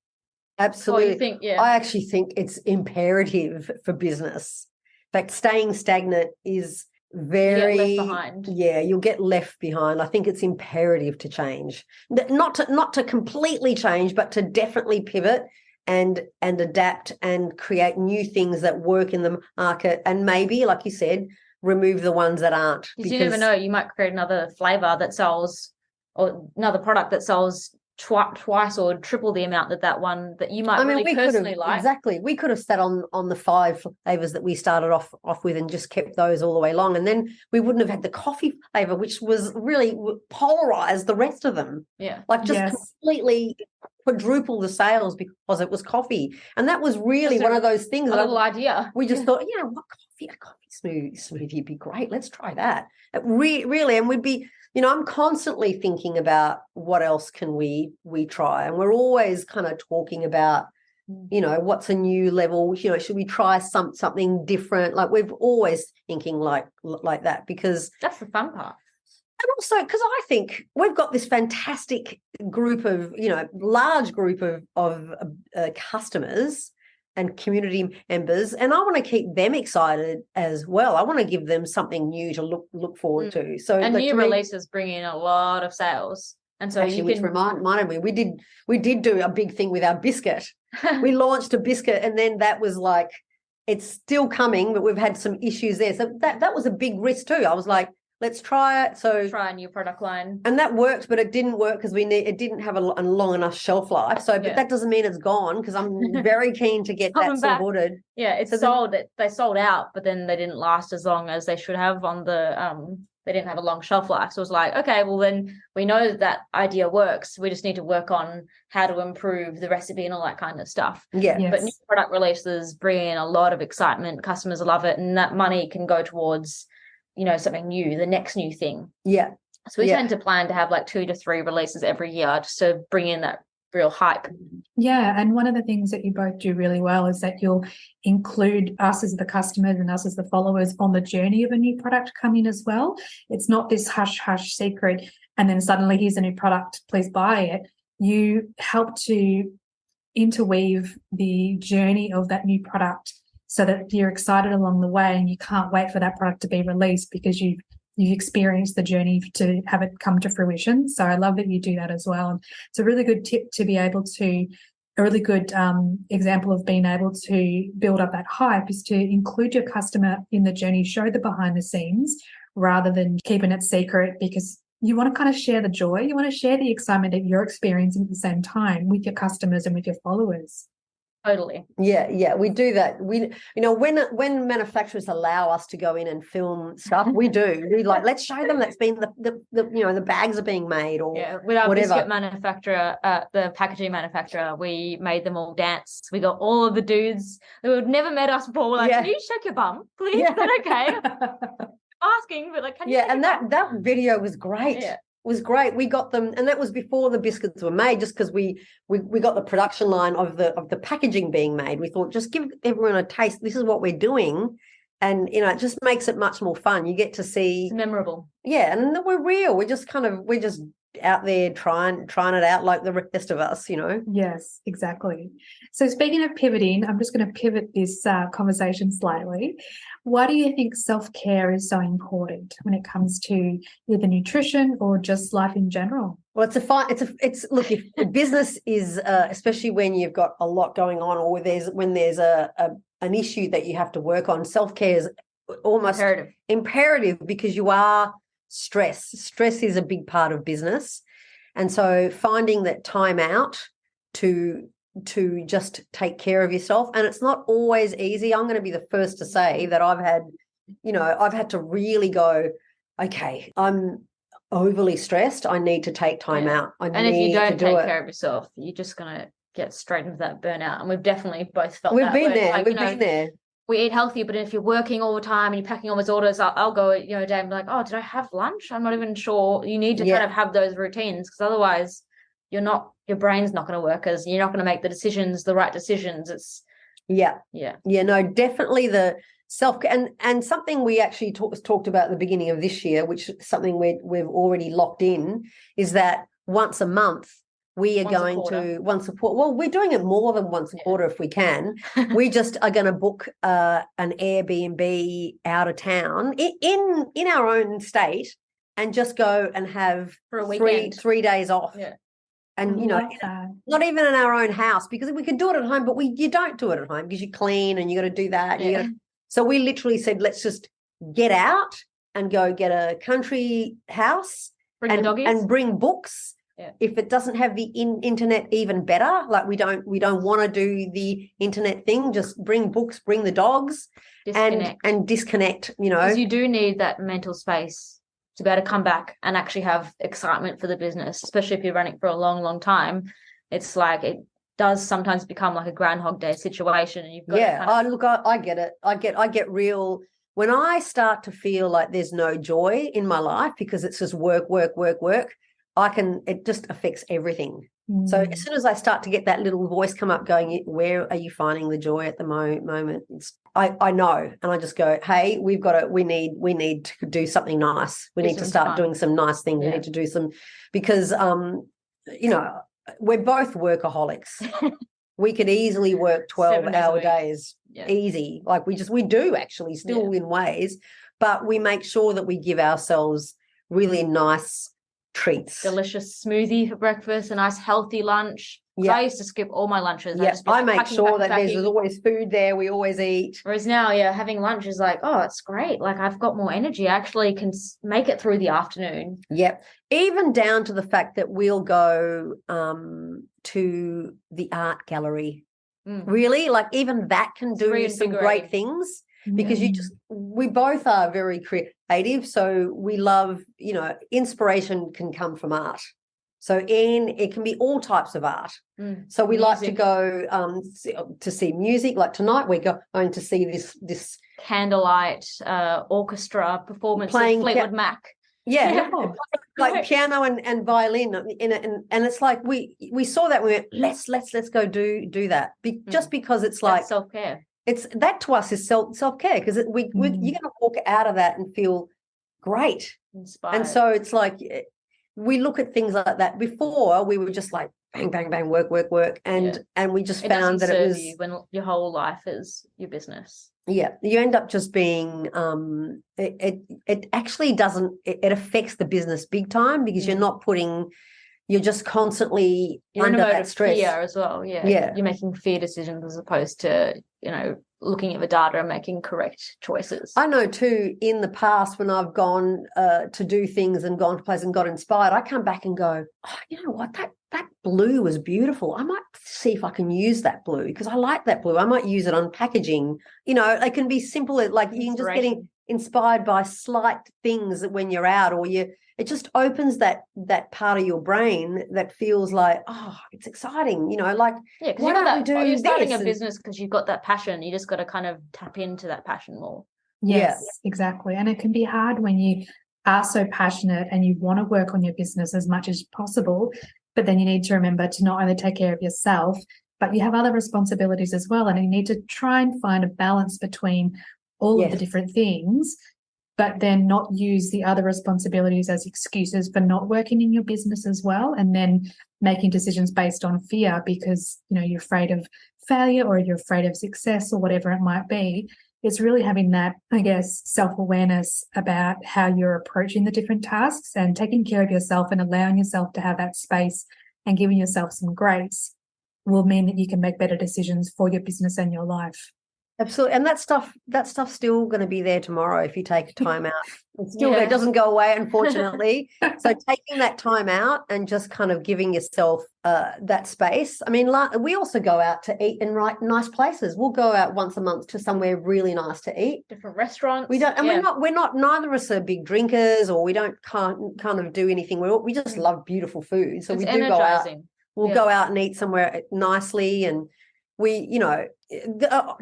Absolutely. I actually think it's imperative for business. In fact, staying stagnant is very... You get left behind. Yeah, you'll get left behind. I think it's imperative to change. Not to completely change, but to definitely pivot and adapt and create new things that work in the market, and maybe, like you said, remove the ones that aren't. Because you never know, you might create another flavour that sells, or another product that sells twice or triple the amount that one that you might really personally like. Exactly. We could have sat on the 5 flavours that we started off with and just kept those all the way along, and then we wouldn't have had the coffee flavour, which was really polarised the rest of them. Yeah. Like just completely quadruple the sales because it was coffee. And that was really one of those things. A little idea. We just thought, what a coffee smoothie would be great. Let's try that. Really, and we'd be, I'm constantly thinking about what else can we try. And we're always kind of talking about, what's a new level, should we try something different? Like, we're always thinking like that, because that's the fun part. And also because I think we've got this fantastic group of, large group of customers and community members, and I want to keep them excited as well. I want to give them something new to look forward to. So, and new releases bring in a lot of sales. And so actually, which reminded me, we did do a big thing with our biscuit. We launched a biscuit, and then that was like, it's still coming, but we've had some issues there. So that was a big risk too. I was like, let's try it. So try a new product line, and that worked, but it didn't work because it didn't have a long enough shelf life. So, but that doesn't mean it's gone, because I'm very keen to get that sorted. Yeah, it's sold. They sold out, but then they didn't last as long as they should have on the. They didn't have a long shelf life. So it was like, okay, well then we know that idea works. We just need to work on how to improve the recipe and all that kind of stuff. Yeah. Yes. But new product releases bring in a lot of excitement. Customers love it, and that money can go towards, something new, the next new thing. Yeah. So we tend to plan to have like 2 to 3 releases every year just to bring in that real hype. Yeah, and one of the things that you both do really well is that you'll include us as the customers and us as the followers on the journey of a new product coming as well. It's not this hush secret and then suddenly here's a new product, please buy it. You help to interweave the journey of that new product so that you're excited along the way and you can't wait for that product to be released because you've experienced the journey to have it come to fruition. So I love that you do that as well. And it's a really good tip to be able to, a really good example of being able to build up that hype is to include your customer in the journey, show the behind the scenes rather than keeping it secret, because you want to kind of share the joy. You want to share the excitement that you're experiencing at the same time with your customers and with your followers. Totally. Yeah, we do that. We, when manufacturers allow us to go in and film stuff, we do. We like, let's show them that's been the bags are being made, or with our whatever. Biscuit manufacturer, the packaging manufacturer, we made them all dance. We got all of the dudes who had never met us before. Like, can you shake your bum, please? Is that okay? Asking, but like, can you? Yeah, and that video was great. Yeah. Was great. We got them, and that was before the biscuits were made, just because we got the production line of the packaging being made. We thought, just give everyone a taste. This is what we're doing, and it just makes it much more fun. You get to see, it's memorable. Yeah, and we're real. We're just out there trying it out like the rest of us, Yes, exactly. So speaking of pivoting, I'm just going to pivot this conversation slightly. Why do you think self-care is so important when it comes to either nutrition or just life in general? Well, look, if the business is, especially when you've got a lot going on, or when there's an issue that you have to work on, self-care is almost imperative because you are stressed. Stress is a big part of business. And so finding that time out to just take care of yourself, and it's not always easy. I'm going to be the first to say that I've had to really go, okay, I'm overly stressed. I need to take time out. And if you don't take care of yourself, you're just going to get straight into that burnout. And we've definitely both felt that. We've been there. We eat healthy, but if you're working all the time and you're packing all those orders, I'll go, a day and be like, oh, did I have lunch? I'm not even sure. You need to kind of have those routines, because otherwise your brain's not going to work, because you're not going to make the right decisions. No, definitely the self, and something we actually talked about at the beginning of this year, which is something we've already locked in, is that once a month we are going to once a quarter. Well, we're doing it more than once a quarter if we can. We just are going to book an Airbnb out of town in our own state, and just go and have for a weekend, 3 days off. Yeah. And not even in our own house, because we could do it at home, but you don't do it at home because you clean and you got to do that. Yeah. So we literally said, let's just get out and go get a country house, and bring books. Yeah. If it doesn't have the internet, even better. Like we don't want to do the internet thing. Just bring books, bring the dogs, and disconnect. Because you do need that mental space to be able to come back and actually have excitement for the business, especially if you're running for a long, long time. It's like it does sometimes become like a Groundhog Day situation, and you've got I get it. I get real when I start to feel like there's no joy in my life because it's just work. It just affects everything. So as soon as I start to get that little voice come up going, where are you finding the joy at the moment? I know, and I just go, hey, we need to do something nice. We need to start doing some nice things. We need to do some, because we're both workaholics. We could easily work 12-hour days, easy. Like we do actually still in ways, but we make sure that we give ourselves really nice treats. Delicious smoothie for breakfast, a nice healthy lunch. I used to skip all my lunches. I make sure that there's always food there. We always eat. Whereas now, having lunch is like, oh, it's great. Like I've got more energy. I actually can make it through the afternoon. Yep. Even down to the fact that we'll go to the art gallery. Really, like even that can do some great things. Because we both are very creative, so we love, inspiration can come from art. So it can be all types of art. So we like to go to see music. Like tonight we're going to see this candlelight orchestra performance playing Fleetwood Mac. Like piano and violin and it's like we saw that, we went, let's go do that. Just because it's like self-care. It's that to us is self-care, because you're going to walk out of that and feel great, inspired. And so it's like we look at things like that. Before we were just like bang bang bang, work, and we just found that it was when your whole life is your business. You end up just being it actually doesn't, it affects the business big time, because you're just constantly under that stress. Fear as well. You're making fear decisions as opposed to looking at the data and making correct choices. I know too, in the past when I've gone to do things and gone to places and got inspired, I come back and go, oh, you know what, that blue was beautiful. I might see if I can use that blue because I like that blue. I might use it on packaging. It can be simple, like you can just getting inspired by slight things that when you're out, or it just opens that part of your brain that feels like, oh, it's exciting, why don't we do you're starting this? A business because you've got that passion. You just got to kind of tap into that passion more. Yes, exactly. And it can be hard when you are so passionate and you want to work on your business as much as possible, but then you need to remember to not only take care of yourself, but you have other responsibilities as well, and you need to try and find a balance between all of the different things. but then not use the other responsibilities as excuses for not working in your business as well, and then making decisions based on fear because, you're afraid of failure or you're afraid of success or whatever it might be. It's really having that, I guess, self-awareness about how you're approaching the different tasks and taking care of yourself and allowing yourself to have that space and giving yourself some grace will mean that you can make better decisions for your business and your life. Absolutely. And that stuff's still going to be there tomorrow if you take time out. It's still there. It doesn't go away, unfortunately. So taking that time out and just kind of giving yourself that space. I mean, we also go out to eat in nice places. We'll go out once a month to somewhere really nice to eat. Different restaurants. We don't, and we're not, neither of us are big drinkers, or we can't kind of do anything. We just love beautiful food. So it's we do energizing. go out. We'll go out and eat somewhere nicely, and we,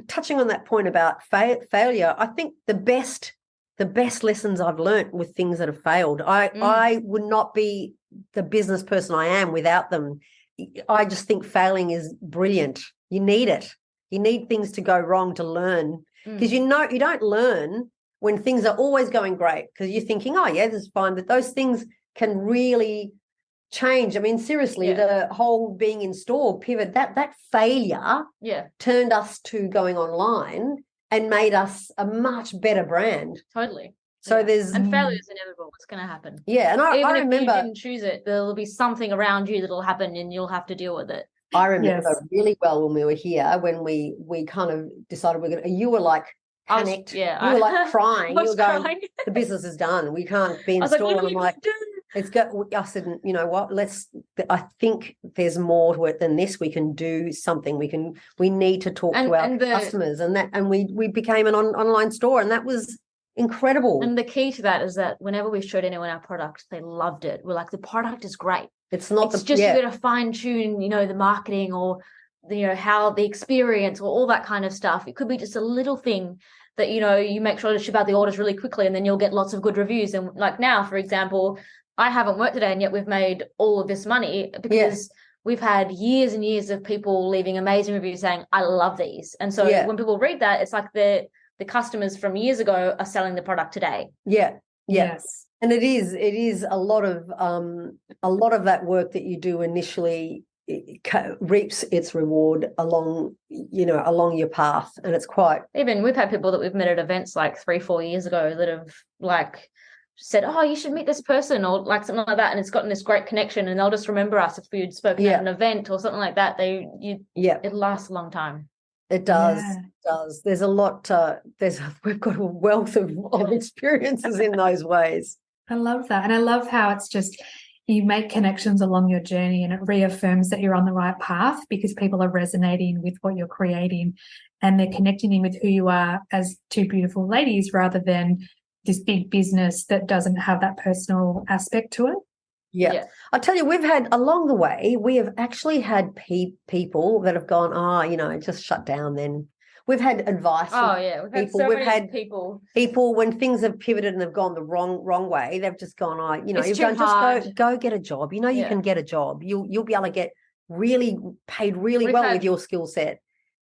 touching on that point about failure, I think the best lessons I've learned with things that have failed, I would not be the business person I am without them. I just think failing is brilliant. You need it. You need things to go wrong to learn, because you don't learn when things are always going great, because you're thinking, oh yeah, this is fine, but those things can really change. I mean, seriously, the whole being in store pivot, that failure turned us to going online and made us a much better brand. Totally. So and failure is inevitable. It's going to happen. Yeah, and I remember, if you didn't choose it, there'll be something around you that'll happen and you'll have to deal with it. I remember really well when we were here, when we kind of decided we're going to, you were like panicked. You were like crying. You were going, the business is done. We can't be in store. And I'm like, I said, you know what, I think there's more to it than this. We can do something. We need to talk to our customers, and we became an online store, and that was incredible. And the key to that is that whenever we showed anyone our product, they loved it. We're like, the product is great. It's not just you got to fine tune, the marketing or how the experience or all that kind of stuff. It could be just a little thing that you make sure to ship out the orders really quickly, and then you'll get lots of good reviews. And like now, for example, I haven't worked today, and yet we've made all of this money because we've had years and years of people leaving amazing reviews saying, I love these. And so when people read that, it's like the customers from years ago are selling the product today. Yes. And it is a lot of that work that you do initially reaps its reward along your path. And it's quite, even we've had people that we've met at events like 3-4 years ago that have like said, oh, you should meet this person, or like something like that, and it's gotten this great connection, and they'll just remember us if we'd spoken at an event or something like that. It lasts a long time. It does. It does. There's a lot. We've got a wealth of experiences in those ways. I love that, and I love how it's just you make connections along your journey, and it reaffirms that you're on the right path because people are resonating with what you're creating, and they're connecting in with who you are as two beautiful ladies, rather than this big business that doesn't have that personal aspect to it. Yeah. I'll tell you, we've had along the way, we have actually had people that have gone, just shut down then. We've had advice. We've had so many people. People, when things have pivoted and they've gone the wrong way, they've just gone, it's too hard. Just go get a job. You can get a job. You'll be able to get really paid really well with your skill set.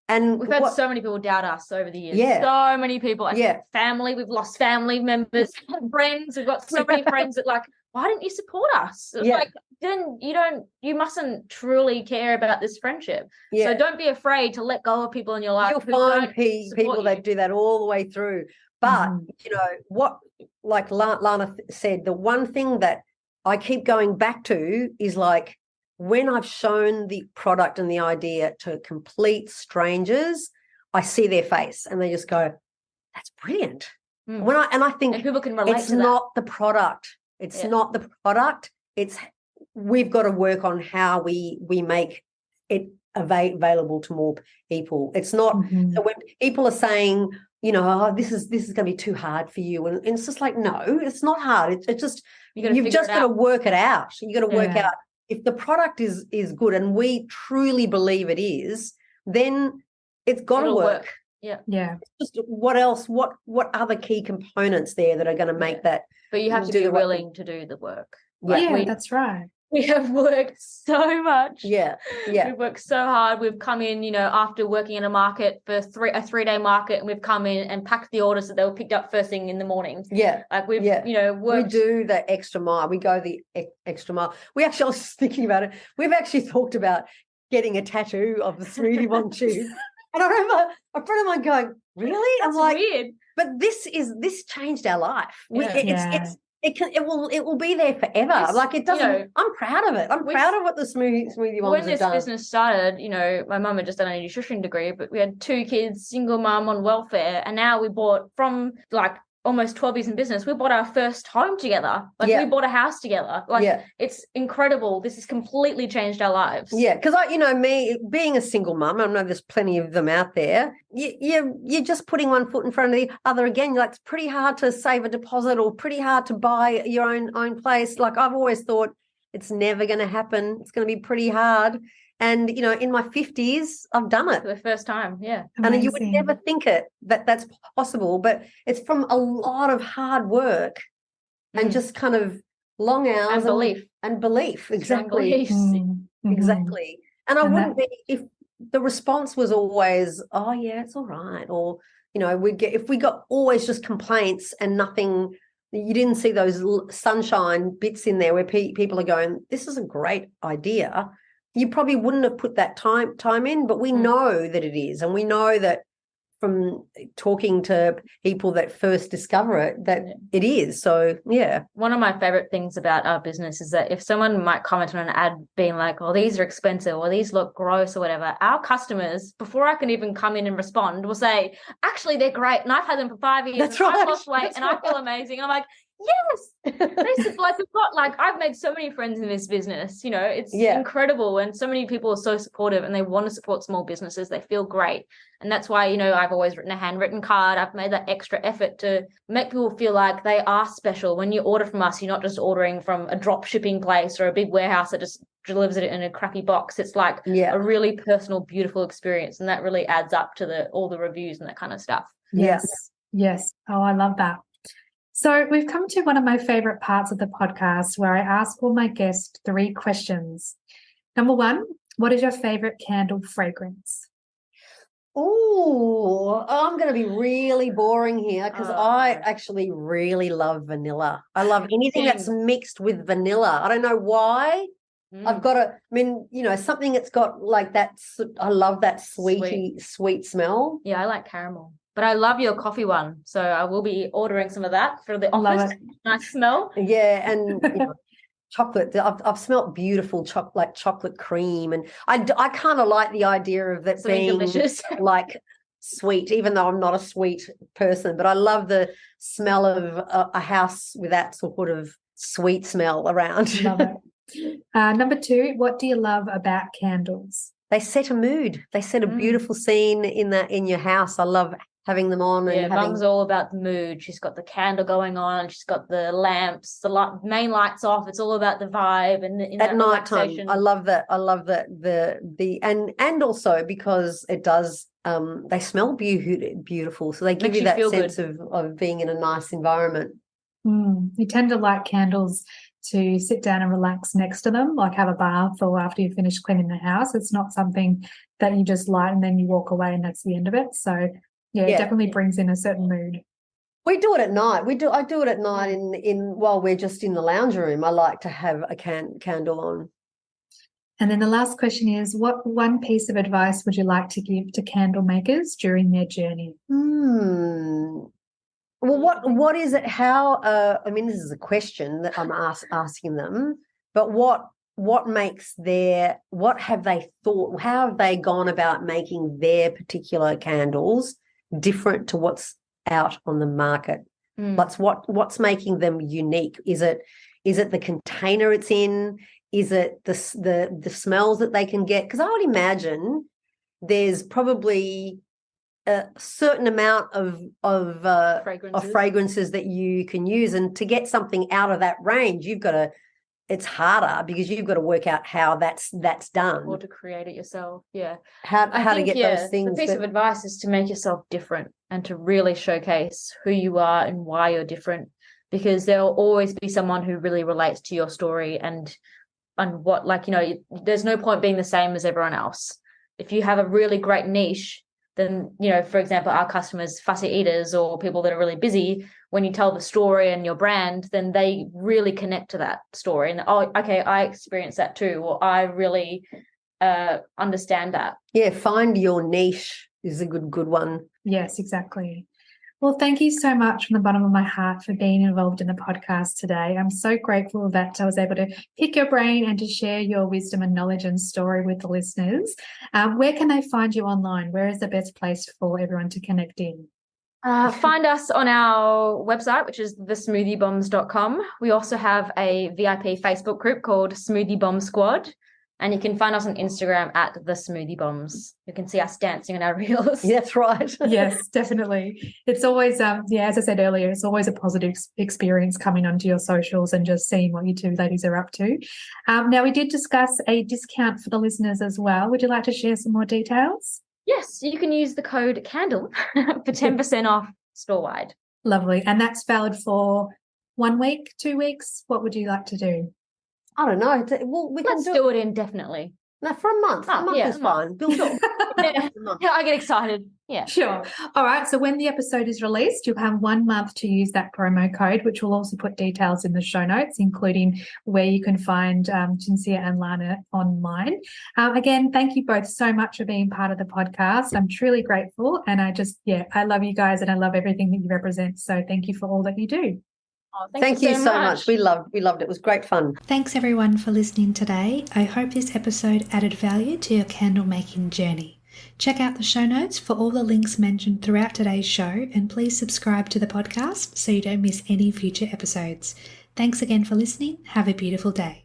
And we've had so many people doubt us over the years. So many people. Family, we've lost family members, friends. We've got so many friends that like, why didn't you support us? Like, then you mustn't truly care about this friendship. So don't be afraid to let go of people in your life. You'll find people that do that all the way through. But what, like Lana said, the one thing that I keep going back to is like, when I've shown the product and the idea to complete strangers, I see their face and they just go, that's brilliant. I think and people can relate it's to that. Not the product. It's not the product. It's we've got to work on how we make it available to more people. It's not so when people are saying, this is going to be too hard for you, and it's just like, no, it's not hard. It's just you've just got to work it out. You got to work out. If the product is good and we truly believe it is, then it's got to work. Yeah. It's just what else? What other key components there that are going to make that? But you have to be willing to do the work. That's right. We have worked so much. Yeah. We've worked so hard. We've come in, after working in a market for a 3-day market, and we've come in and packed the orders that they were picked up first thing in the morning. Yeah. Like we've, We worked. do the extra mile. We go the extra mile. We actually, I was just thinking about it. We've actually talked about getting a tattoo of the Smoothie Bomb tube. And I remember a friend of mine going, really? That's I'm like, weird. But this changed our life. It will be there forever. It doesn't. I'm proud of it. I'm proud of what the Smoothie Bombs have done. When this business started, my mum had just done a nutrition degree, but we had 2 kids, single mum on welfare, and now we bought from almost 12 years in business, we bought our first home together. We bought a house together. It's incredible. This has completely changed our lives. Yeah, because me being a single mum, I know there's plenty of them out there. You're just putting one foot in front of the other again. It's pretty hard to save a deposit or pretty hard to buy your own place. I've always thought it's never going to happen. It's going to be pretty hard. And, in my 50s, I've done it. For the first time, yeah. Amazing. And you would never think that's possible, but it's from a lot of hard work and just kind of long hours. And belief. Exactly. Exactly. And I wouldn't be, if the response was always, oh, yeah, it's all right. Or, if we got always just complaints and nothing, you didn't see those sunshine bits in there where people are going, this is a great idea. You probably wouldn't have put that time in, but we know that it is. And we know that from talking to people that first discover it, that it is. So, yeah. One of my favorite things about our business is that if someone might comment on an ad being like, oh, these are expensive or these look gross or whatever, our customers, before I can even come in and respond, will say, actually, they're great. And I've had them for 5 years. That's right. I've lost weight and I feel amazing. I'm like, yes, we've got I've made so many friends in this business, it's incredible. And so many people are so supportive and they want to support small businesses. They feel great. And that's why, I've always written a handwritten card. I've made that extra effort to make people feel like they are special. When you order from us, you're not just ordering from a drop shipping place or a big warehouse that just delivers it in a crappy box. It's a really personal, beautiful experience. And that really adds up to all the reviews and that kind of stuff. Yes. Oh, I love that. So we've come to one of my favorite parts of the podcast where I ask all my guests 3 questions. Number 1, what is your favorite candle fragrance? Oh, I'm going to be really boring here because I actually really love vanilla. I love anything that's mixed with vanilla. I don't know why. I've got something that's got that. I love that sweet smell. Yeah, I like caramel. But I love your coffee one, so I will be ordering some of that for the office. Nice smell. Yeah, and chocolate. I've smelt beautiful chocolate cream, and I kind of like the idea of that being delicious, sweet. Even though I'm not a sweet person, but I love the smell of a house with that sort of sweet smell around. Love it. Number 2, what do you love about candles? They set a mood. They set a beautiful scene in your house. I love having them on. Yeah, Mum's all about the mood. She's got the candle going on. She's got the lamps, the main lights off. It's all about the vibe and at night time. I love that. I love that and also because it does. They smell beautiful, so they give you that sense of being in a nice environment. You tend to like candles to sit down and relax next to them, have a bath or after you finish cleaning the house. It's not something that you just light and then you walk away and that's the end of it. So it definitely brings in a certain mood. We do it at night. I do it at night in while we're just in the lounge room. I like to have a candle on. And then the last question is, what one piece of advice would you like to give to candle makers during their journey? Well, what is it? How? This is a question that I'm asking them. But what have they thought? How have they gone about making their particular candles different to what's out on the market? What's making them unique? Is it the container it's in? Is it the smells that they can get? Because I would imagine there's probably a certain amount of fragrances that you can use, and to get something out of that range, it's harder because you've got to work out how that's done, or to create it yourself. Yeah, how to get those things. The piece of advice is to make yourself different and to really showcase who you are and why you're different, because there will always be someone who really relates to your story, and what, like, there's no point being the same as everyone else. If you have a really great niche, then, for example, our customers, fussy eaters or people that are really busy, when you tell the story and your brand, then they really connect to that story. And, oh, okay, I experienced that too, or I really understand that. Yeah, find your niche is a good one. Yes, exactly. Well, thank you so much from the bottom of my heart for being involved in the podcast today. I'm so grateful that I was able to pick your brain and to share your wisdom and knowledge and story with the listeners. Where can they find you online? Where is the best place for everyone to connect in? Find us on our website, which is thesmoothiebombs.com. We also have a VIP Facebook group called Smoothie Bomb Squad. And you can find us on Instagram at the Smoothie Bombs. You can see us dancing on our reels. That's right. Yes, definitely. It's always, as I said earlier, it's always a positive experience coming onto your socials and just seeing what you two ladies are up to. Now, we did discuss a discount for the listeners as well. Would you like to share some more details? Yes, you can use the code CANDLE for 10% off store-wide. Lovely. And that's valid for 1 week, 2 weeks? What would you like to do? I don't know. Well, Let's do it indefinitely. No, for a month. A month is fine. Sure. Yeah, I get excited. Yeah. Sure. All right. So when the episode is released, you'll have 1 month to use that promo code, which will also put details in the show notes, including where you can find Cinzia and Lana online. Again, thank you both so much for being part of the podcast. I'm truly grateful. And I love you guys and I love everything that you represent. So thank you for all that you do. Oh, thank you so much. We loved it. It was great fun. Thanks everyone for listening today. I hope this episode added value to your candle making journey. Check out the show notes for all the links mentioned throughout today's show, and please subscribe to the podcast so you don't miss any future episodes. Thanks again for listening. Have a beautiful day.